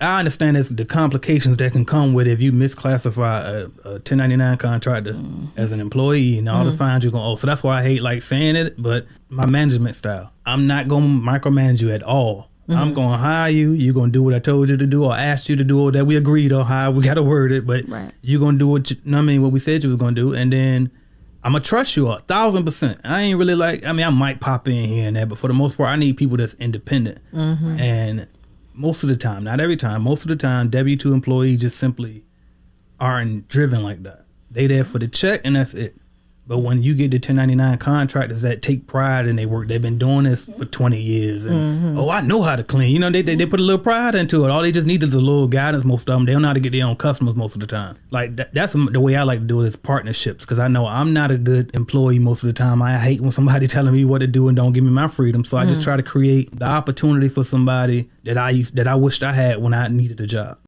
I understand the complications that can come with if you misclassify a 1099 contractor as an employee and all the fines you're going to owe. So that's why I hate like saying it, but my management style, I'm not going to micromanage you at all. I'm going to hire you. You're going to do what I told you to do or asked you to do or that we agreed on, how we got to word it. But you're going to do what we said you was going to do. And then I'm going to trust you 1,000%. I ain't really like, I might pop in here and there, but for the most part, I need people that's independent. And most of the time, not every time, most of the time, W-2 employees just simply aren't driven like that. They there for the check and that's it. But when you get the 1099 contractors that take pride in their work, they've been doing this for 20 years. And, I know how to clean. You know, they put a little pride into it. All they just need is a little guidance, most of them. They don't know how to get their own customers most of the time. Like, that's the way I like to do it is partnerships. Because I know I'm not a good employee most of the time. I hate when somebody telling me what to do and don't give me my freedom. So I just try to create the opportunity for somebody that I wished I had when I needed a job.